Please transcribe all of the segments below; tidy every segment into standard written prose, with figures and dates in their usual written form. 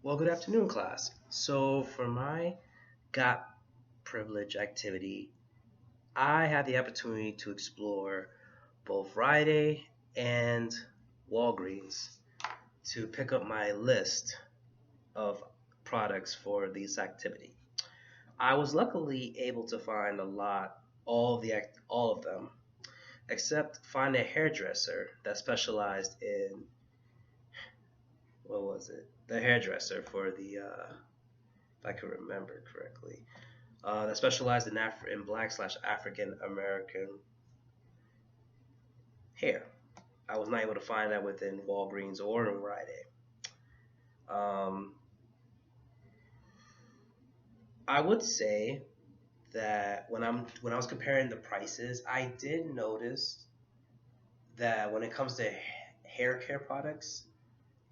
Well, good afternoon, class. So, for my got privilege activity, I had the opportunity to explore both Rite Aid and Walgreens to pick up my list of products for this activity. I was luckily able to find all of them, except find a hairdresser that specialized in what was it? The hairdresser for if I can remember correctly, that specialized in Black slash African American hair. I was not able to find that within Walgreens or in Rite Aid. I would say that when I was comparing the prices, I did notice that when it comes to hair care products,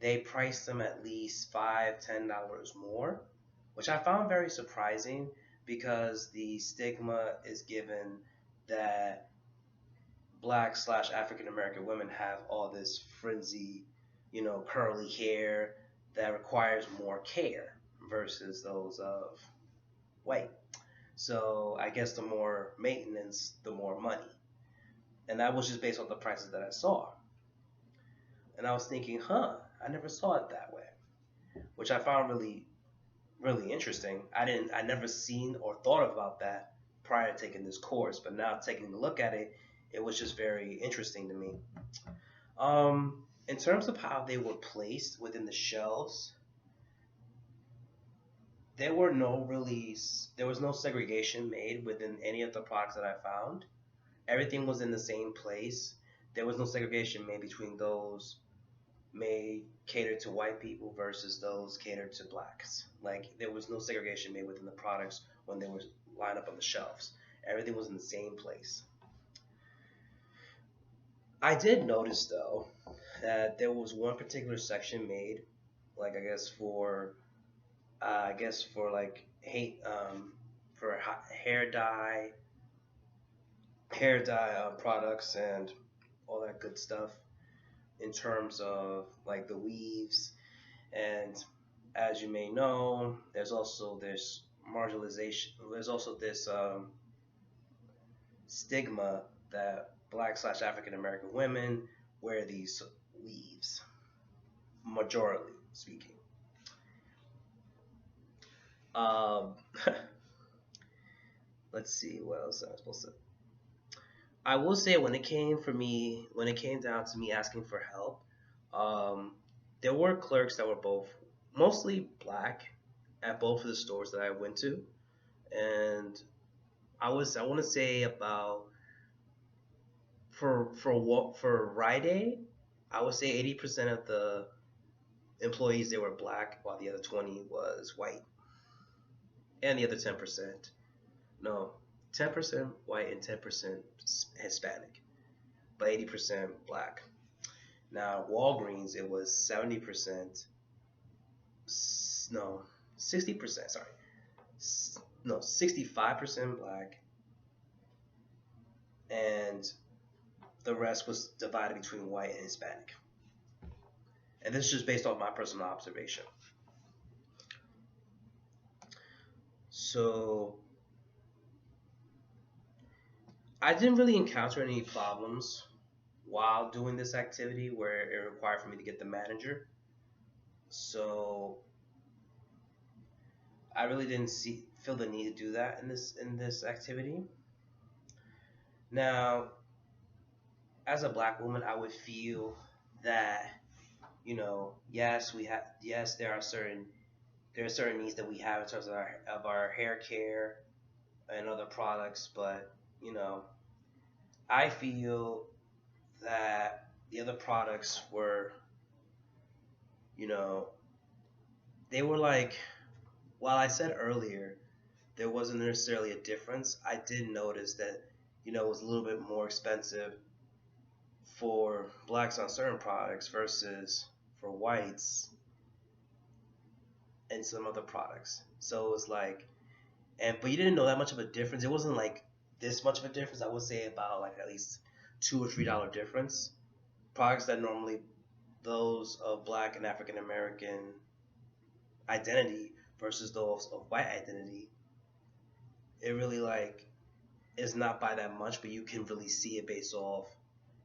they price them at least $5-10 more, which I found very surprising because the stigma is given that Black slash African American women have all this frizzy, curly hair that requires more care versus those of white. So I guess the more maintenance, the more money. And that was just based on the prices that I saw. And I was thinking, I never saw it that way, which I found really interesting. I never seen or thought about that prior to taking this course, but now taking a look at it, it was just very interesting to me. In terms of how they were placed within the shelves, there was no segregation made within any of the products that I found. Everything was in the same place. There was no segregation made between those may cater to white people versus those catered to blacks. Like there was no segregation made within the products when they were lined up on the shelves. Everything was in the same place. I did notice though that there was one particular section made, like I guess for like hate for hair dye products and all that good stuff in terms of like the weaves. And as you may know, there's also this marginalization. There's also this stigma that Black slash African American women wear these weaves, majorly speaking. Um, let's see what else I'm supposed to. I will say when it came down to me asking for help, um, there were clerks that were both mostly black at both of the stores that I went to, and I want to say about for Rite Aid, I would say 80% of the employees they were black, while the other 20 was white, and the other 10%, no, 10% white and 10% Hispanic, but 80% black. Now Walgreens, it was 70%, no, 60%, sorry, no, 65% black, and the rest was divided between white and Hispanic. And this is just based off my personal observation. So I didn't really encounter any problems while doing this activity where it required for me to get the manager. So I really didn't feel the need to do that in this activity. Now, as a black woman, I would feel that yes, there are certain needs that we have in terms of our hair care and other products, but you know, I feel that the other products were, you know, they were like, while I said earlier there wasn't necessarily a difference, I did notice that, it was a little bit more expensive for blacks on certain products versus for whites and some other products. So it was like, but you didn't know that much of a difference. It wasn't like this much of a difference. I would say about like at least $2 or $3 difference. Products that normally those of black and African American identity versus those of white identity, it really like is not by that much, but you can really see it based off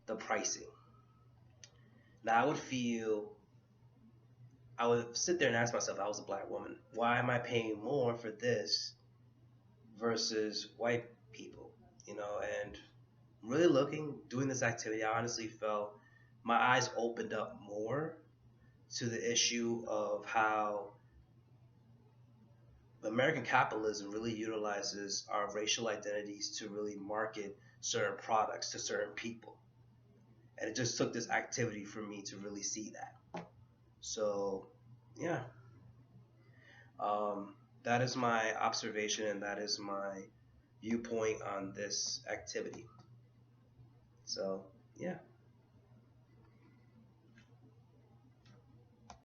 the pricing. Now I would sit there and ask myself, I was a black woman, why am I paying more for this versus white people? You know, and really looking, doing this activity, I honestly felt my eyes opened up more to the issue of how American capitalism really utilizes our racial identities to really market certain products to certain people. And it just took this activity for me to really see that. So, yeah, um, that is my observation and that is my viewpoint on this activity. So, yeah.